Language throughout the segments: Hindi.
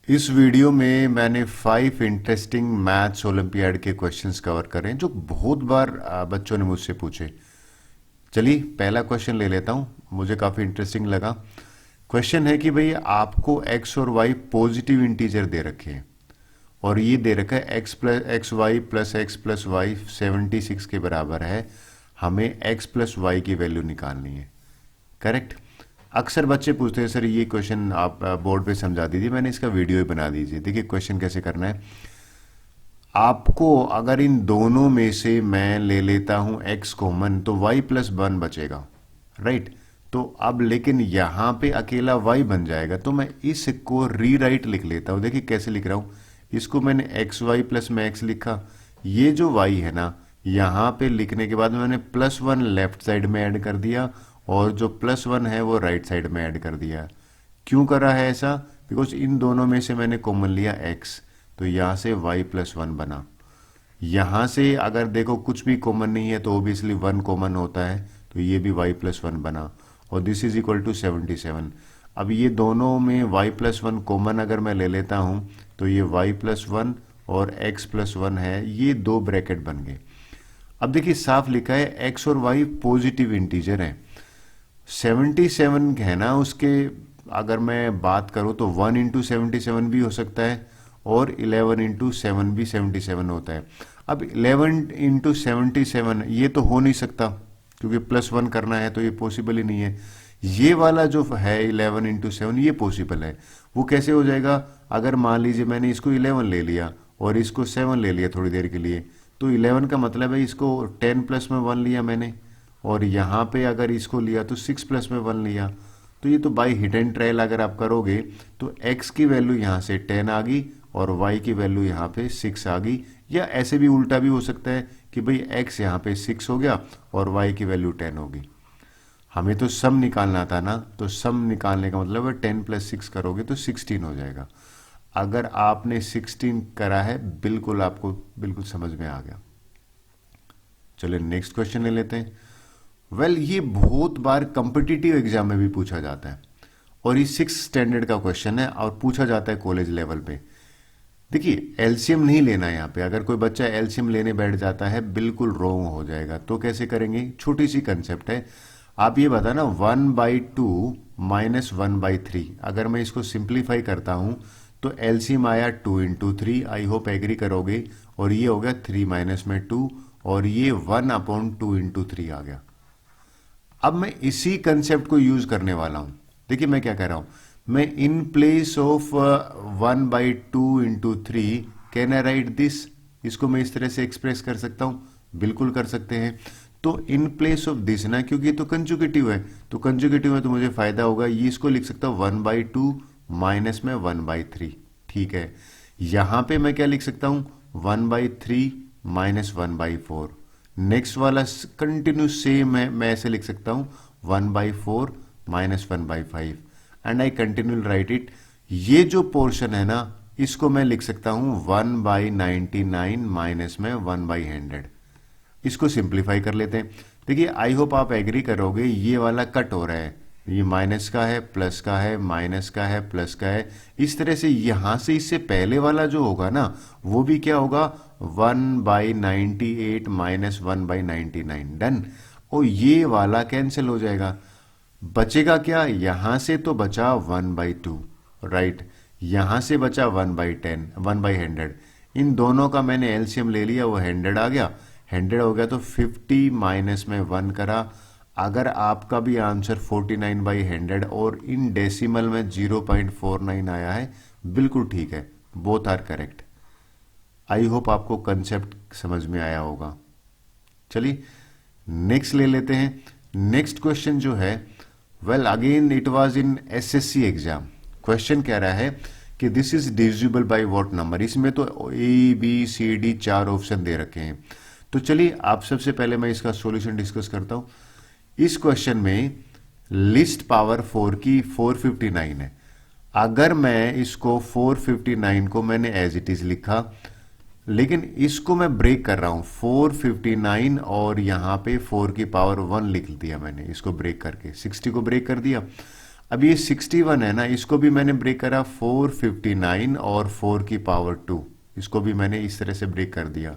इस वीडियो में मैंने 5 इंटरेस्टिंग मैथ्स ओलंपियाड के क्वेश्चंस कवर करे हैं जो बहुत बार बच्चों ने मुझसे पूछे। चलिए पहला क्वेश्चन ले लेता हूं, मुझे काफ़ी इंटरेस्टिंग लगा। क्वेश्चन है कि भाई आपको x और y पॉजिटिव इंटीजर दे रखे हैं और ये दे रखा है x+xy+x+y 76 के बराबर है। हमें x प्लस वाई की वैल्यू निकालनी है। करेक्ट। अक्सर बच्चे पूछते हैं सर ये क्वेश्चन आप बोर्ड पे समझा दीजिए, मैंने इसका वीडियो ही बना दीजिए। देखिए क्वेश्चन कैसे करना है। आपको अगर इन दोनों में से मैं ले लेता हूं x कॉमन तो y+1 बचेगा, राइट। तो अब लेकिन यहां पे अकेला y बन जाएगा, तो मैं इसको रीराइट लिख लेता हूं। देखिए कैसे लिख रहा हूं, इसको मैंने xy प्लस में x लिखा। ये जो y है ना, यहां पे लिखने के बाद मैंने +1 लेफ्ट साइड में ऐड कर दिया और जो +1 है वो राइट साइड में ऐड कर दिया। क्यों करा है ऐसा? बिकॉज इन दोनों में से मैंने कॉमन लिया x, तो यहां से y+1 बना। यहां से अगर देखो कुछ भी कॉमन नहीं है तो ओबियसली 1 कॉमन होता है, तो ये भी y+1 बना और दिस इज इक्वल टू 77। अब ये दोनों में y+1 कॉमन अगर मैं ले लेता हूं तो ये y+1 और x+1 है, ये दो ब्रैकेट बन गए। अब देखिए साफ लिखा है x और y पॉजिटिव इंटीजर है। 77 है ना, उसके अगर मैं बात करूं तो 1 इंटू 77 भी हो सकता है और 11 इंटू 7 भी 77 होता है। अब 11 इंटू 77 ये तो हो नहीं सकता क्योंकि +1 करना है, तो ये पॉसिबल ही नहीं है। ये वाला जो है 11 इंटू 7 ये पॉसिबल है। वो कैसे हो जाएगा? अगर मान लीजिए मैंने इसको 11 ले लिया और इसको 7 ले लिया थोड़ी देर के लिए, तो 11 का मतलब है इसको 10 प्लस में 1 लिया मैंने, और यहाँ पे अगर इसको लिया तो 6 प्लस में 1 लिया। तो ये तो बाई हिट एंड ट्रायल अगर आप करोगे तो x की वैल्यू यहाँ से 10 आ गई और y की वैल्यू यहाँ पे 6 आ गई। या ऐसे भी उल्टा भी हो सकता है कि भाई x यहाँ पे 6 हो गया और y की वैल्यू 10 होगी। हमें तो सम निकालना था ना, तो सम निकालने का मतलब है 10 प्लस 6 करोगे तो 16 हो जाएगा। अगर आपने 16 करा है, बिल्कुल आपको बिल्कुल समझ में आ गया। चलिए नेक्स्ट क्वेश्चन ले लेते हैं। ये बहुत बार कॉम्पिटिटिव एग्जाम में भी पूछा जाता है और ये 6 स्टैंडर्ड का क्वेश्चन है और पूछा जाता है कॉलेज लेवल पे। देखिए एलसीएम नहीं लेना है यहाँ पे। अगर कोई बच्चा एलसीएम लेने बैठ जाता है बिल्कुल रॉन्ग हो जाएगा। तो कैसे करेंगे? छोटी सी कंसेप्ट है। आप ये बताना 1/2 माइनस 1/3, अगर मैं इसको सिंप्लीफाई करता हूं तो एलसीएम आया 2 × 3। आई होप एग्री करोगे। और ये हो गया 3 माइनस में 2 और ये 1/2 × 3 आ गया। अब मैं इसी कंसेप्ट को यूज करने वाला हूं। देखिए मैं क्या कह रहा हूं, मैं in place of 1/2 × 3 can I right this. इसको मैं इस तरह से एक्सप्रेस कर सकता हूं, बिल्कुल कर सकते हैं। तो इन प्लेस ऑफ दिस ना, क्योंकि ये तो कंजुगेटिव है, तो कंजुगेटिव है तो मुझे फायदा होगा, ये इसको लिख सकता हूं 1/2 माइनस में 1/3। ठीक है। यहां पे मैं क्या लिख सकता हूं? 1/3 माइनस 1/4। नेक्स्ट वाला कंटिन्यू सेम है, मैं ऐसे लिख सकता हूं 1/4 minus 1/5 and I continue right it. ये जो पोर्शन है ना, इसको मैं लिख सकता हूं 1/99 माइनस में 1/100। इसको सिंप्लीफाई कर लेते हैं। देखिए आई होप आप एग्री करोगे, ये वाला कट हो रहा है, ये माइनस का है, प्लस का है, माइनस का है, प्लस का है। इस तरह से यहां से इससे पहले वाला जो होगा ना, वो भी क्या होगा? 1/98 माइनस 1/99। डन। और ये वाला कैंसिल हो जाएगा। बचेगा क्या? यहां से तो बचा 1/2, राइट। यहां से बचा 1/10, 1/100। इन दोनों का मैंने एलसीएम ले लिया, वो 100 आ गया। 100 हो गया तो 50 माइनस में 1 करा। अगर आपका भी आंसर 49/100 और इन डेसिमल में 0.49 आया है, बिल्कुल ठीक है, both are correct. I hope आपको कंसेप्ट समझ में आया होगा। चलिए नेक्स्ट ले लेते हैं। नेक्स्ट क्वेश्चन जो है, again it was in SSC exam. Question कह रहा है कि this is divisible by what number. इसमें तो ABCD 4 ऑप्शन दे रखे हैं। तो चलिए आप सबसे पहले मैं इसका सॉल्यूशन डिस्कस करता हूं। इस क्वेश्चन में लिस्ट पावर 4 की 459 है। अगर मैं इसको 459 को मैंने एज इट इज लिखा, लेकिन इसको मैं ब्रेक कर रहा हूं 459 और यहां पे 4 की पावर 1 लिख दिया मैंने, इसको ब्रेक करके 60 को ब्रेक कर दिया। अब ये 61 है ना, इसको भी मैंने ब्रेक करा 459 और 4 की पावर 2, इसको भी मैंने इस तरह से ब्रेक कर दिया।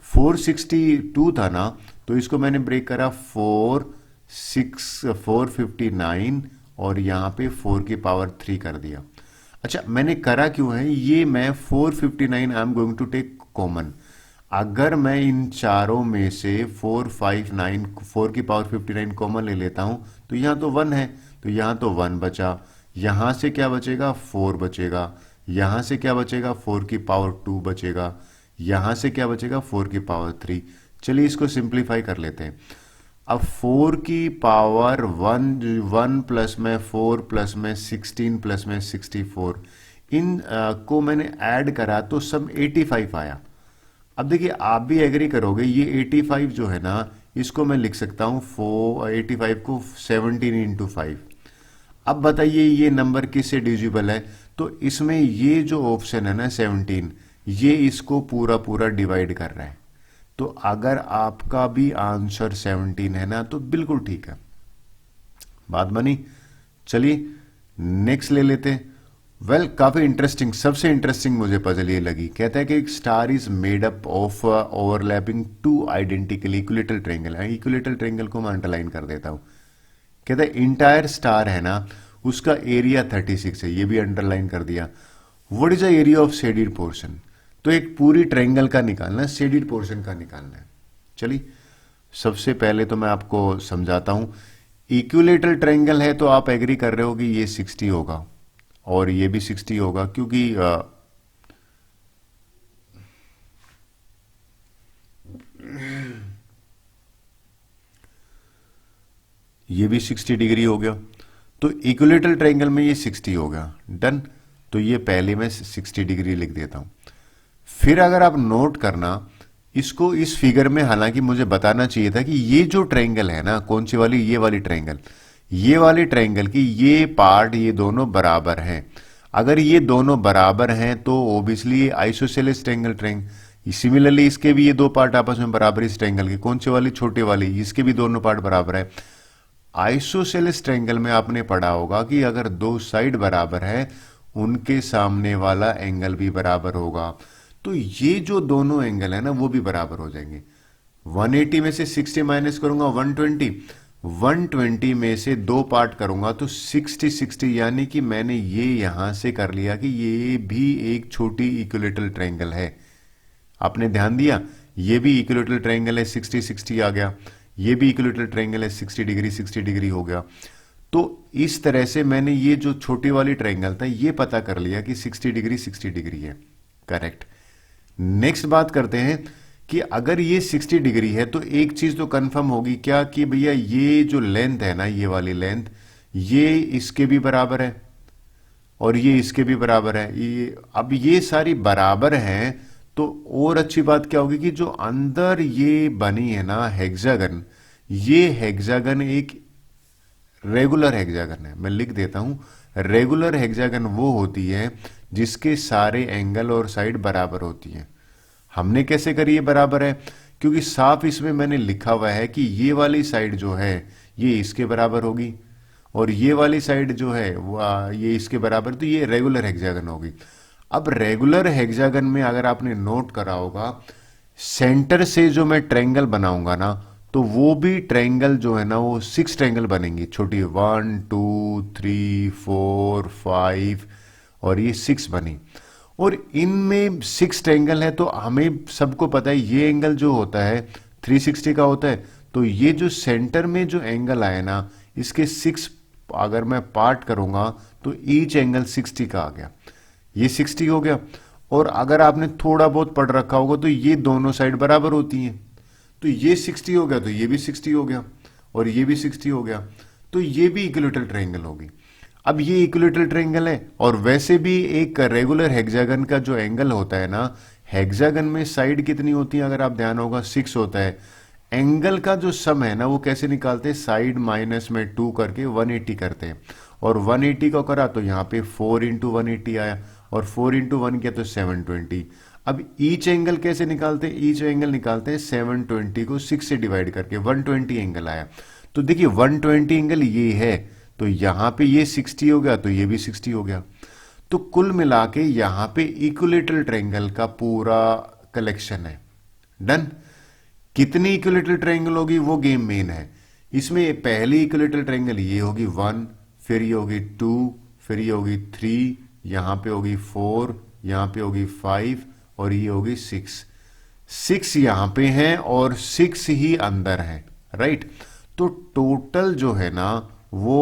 462 था ना, तो इसको मैंने ब्रेक करा 459 और यहाँ पे 4 की पावर 3 कर दिया। अच्छा, मैंने करा क्यों है ये, मैं 459 I am going to take common. अगर मैं इन चारों में से 459 4 की पावर 59 कॉमन ले लेता हूं तो यहाँ तो 1 है, तो यहाँ तो 1 बचा, यहाँ से क्या बचेगा 4 बचेगा, यहाँ से क्या बचेगा 4 की पावर 2 बचेगा, यहाँ से क्या बचेगा 4 की पावर 3। चलिए इसको सिंप्लीफाई कर लेते हैं। अब 4 की पावर 1 प्लस में 4 प्लस में 16 प्लस में 64, इन को मैंने ऐड करा तो सब 85 आया। अब देखिए आप भी एग्री करोगे, ये 85 जो है ना, इसको मैं लिख सकता हूँ 85 को 17 इंटू 5। अब बताइए ये नंबर किससे डिविजिबल है, तो इसमें ये जो ऑप्शन है ना 17, ये इसको पूरा पूरा डिवाइड कर रहा है। तो अगर आपका भी आंसर 17 है ना, तो बिल्कुल ठीक है, बात बनी। चलिए नेक्स्ट ले लेते हैं। काफी इंटरेस्टिंग, सबसे इंटरेस्टिंग मुझे पजल ये लगी। कहता है कि एक star is made up of overlapping two identical equilateral triangle. Equilateral triangle को मैं अंडरलाइन कर देता हूं। कहता है इंटायर स्टार है ना, उसका एरिया 36 है, ये भी अंडरलाइन कर दिया। What is the area of shaded portion, तो एक पूरी ट्रायंगल का निकालना है, शेडेड पोर्शन का निकालना है। चलिए सबसे पहले तो मैं आपको समझाता हूं। इक्विलेटरल ट्रायंगल है तो आप एग्री कर रहे हो कि ये 60 होगा और ये भी 60 होगा, क्योंकि ये भी 60 डिग्री हो गया, तो इक्विलेटरल ट्रायंगल में ये 60 हो गया। डन, तो ये पहले मैं 60 डिग्री लिख देता हूं। फिर अगर आप नोट करना इसको इस फिगर में, हालांकि मुझे बताना चाहिए था कि ये जो ट्रायंगल है ना, कौन सी वाली, ये वाली ट्रायंगल, ये वाली ट्रायंगल की ये पार्ट, ये दोनों बराबर हैं। अगर ये दोनों बराबर हैं तो ओबियसली ये आइसोसेलेस ट्रायंगल। सिमिलरली इसके भी ये दो पार्ट आपस में बराबर, इस ट्रायंगल के, कौन सी वाली, छोटे वाली, इसके भी दोनों पार्ट बराबर है। आइसोसेलेस ट्रायंगल में आपने पढ़ा होगा कि अगर दो साइड बराबर है उनके सामने वाला एंगल भी बराबर होगा। तो ये जो दोनों एंगल है ना, वो भी बराबर हो जाएंगे। 180 में से 60 माइनस करूंगा 120, 120 में से दो पार्ट करूंगा तो 60 60, यानी कि मैंने ये यहां से कर लिया कि ये भी एक छोटी इक्विलेटरल ट्रायंगल है। आपने ध्यान दिया, ये भी इक्विलेटरल ट्रायंगल है, 60 60 आ गया, ये भी इक्विलेटरल ट्रायंगल है, 60 डिग्री हो गया। तो इस तरह से मैंने ये जो छोटी वाली ट्रायंगल था ये पता कर लिया कि 60 डिग्री है। करेक्ट। नेक्स्ट बात करते हैं कि अगर ये 60 डिग्री है तो एक चीज तो कंफर्म होगी क्या, कि भैया ये जो लेंथ है ना, ये वाली लेंथ, ये इसके भी बराबर है और ये इसके भी बराबर है। अब ये सारी बराबर हैं, तो और अच्छी बात क्या होगी कि जो अंदर ये बनी है ना हेक्सागन, ये हेक्सागन एक रेगुलर हेक्सागन है। मैं लिख देता हूं, रेगुलर हेक्सागन वो होती है जिसके सारे एंगल और साइड बराबर होती हैं। हमने कैसे करी ये बराबर है, क्योंकि साफ इसमें मैंने लिखा हुआ है कि ये वाली साइड जो है ये इसके बराबर होगी और ये वाली साइड जो है वो ये इसके बराबर, तो ये रेगुलर हेक्सागन होगी। अब रेगुलर हेक्सागन में अगर आपने नोट करा होगा, सेंटर से जो मैं ट्रायंगल बनाऊंगा ना, तो वो भी ट्रायंगल जो है ना वो 6 ट्रायंगल बनेंगी, छोटी 1 2 3 4 5 और ये 6 बनी। और इनमें 6 ट्रायंगल है तो हमें सबको पता है ये एंगल जो होता है 360 का होता है। तो ये जो सेंटर में जो एंगल आया ना, इसके 6 अगर मैं पार्ट करूंगा तो ईच एंगल 60 का आ गया, ये 60 हो गया। और अगर आपने थोड़ा बहुत पढ़ रखा होगा तो ये दोनों साइड बराबर होती हैं, तो ये 60 हो गया तो ये भी 60 हो गया और ये भी 60 हो गया, तो ये भी इक्विलेटरल ट्रायंगल होगी। अब ये इक्विलेटरल ट्रायंगल है, और वैसे भी एक रेगुलर हेक्सागन का जो एंगल होता है ना, हेक्सागन में साइड कितनी होती है, अगर आप ध्यान होगा 6 होता है। एंगल का जो सम है ना वो कैसे निकालते हैं, साइड माइनस में 2 करके 180 करते हैं, और 180 को करा तो यहाँ पे 4 इंटू 180 आया, और 4 इंटू 1 किया तो 720। अब ईच एंगल कैसे निकालते हैं, ईच एंगल निकालते हैं 720 को 6 से डिवाइड करके, 120 एंगल आया। तो देखिए 120 एंगल ये है, तो यहाँ पे ये 60 हो गया, तो ये भी 60 हो गया। तो कुल मिला के यहाँ पे इक्विलेटरल ट्रायंगल का पूरा कलेक्शन है। डन। कितनी इक्विलेटरल ट्रायंगल होगी वो गेम मेन है। इसमें पहली इक्विलेटरल ट्रायंगल ये होगी 1, फिर ये होगी 2, फिर ये होगी 3, यहाँ पे होगी 4, यहाँ पे होगी 5 और ये होगी 6। 6 यहाँ पे हैं और 6 ही अंदर है, राइट। तो टोटल जो है ना वो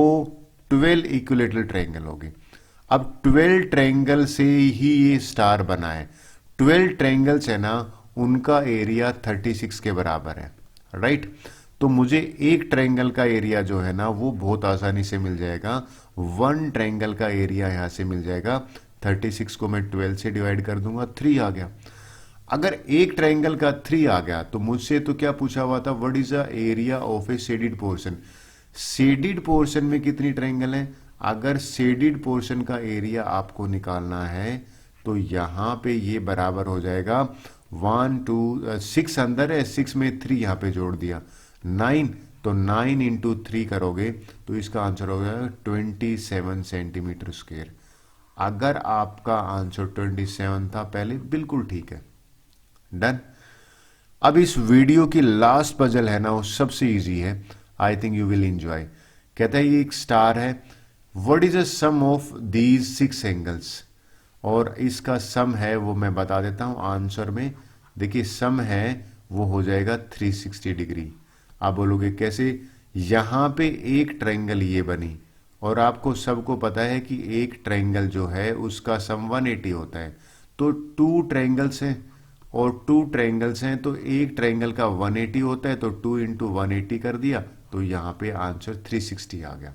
12 इक्विलेटरल ट्रायंगल होगी। अब 12 ट्रायंगल से ही ये स्टार बना है। 12 ट्रायंगल्स है ना, उनका एरिया 36 के बराबर है, राइट। तो मुझे एक ट्रायंगल का एरिया जो है ना वो बहुत आसानी से मिल जाएगा। 1 ट्रायंगल का एरिया यहां से मिल जाएगा। 36 को मैं 12 से डिवाइड कर दूंगा, 3 आ गया। अगर एक ट्रायंगल का 3 आ गया तो मुझसे तो क्या पूछा हुआ था, what is the area of A shaded portion. Shaded portion में कितनी ट्रायंगल है। अगर शेडिड पोर्शन का एरिया आपको निकालना है तो यहां पे ये बराबर हो जाएगा 1 2 6 अंदर है, 6 में 3 यहां पे जोड़ दिया 9, तो 9 इंटू 3 करोगे तो इसका आंसर हो जाएगा 27 सेंटीमीटर स्क्वायर। अगर आपका आंसर 27 था पहले, बिल्कुल ठीक है। डन। अब इस वीडियो की लास्ट पजल है ना वो सबसे इजी है, I think you will enjoy. कहता है ये एक स्टार है, what is the sum of these 6 angles. और इसका सम है वो मैं बता देता हूं आंसर में। देखिए सम है वो हो जाएगा 360 डिग्री। आप बोलोगे कैसे, यहां पे एक ट्रायंगल ये बनी और आपको सबको पता है कि एक ट्रायंगल जो है उसका सम 180 होता है। तो 2 ट्रायंगल्स हैं और 2 ट्रायंगल्स हैं तो एक ट्रायंगल का 180 होता है, तो 2 इंटू 180 कर दिया तो यहां पे आंसर 360 आ गया।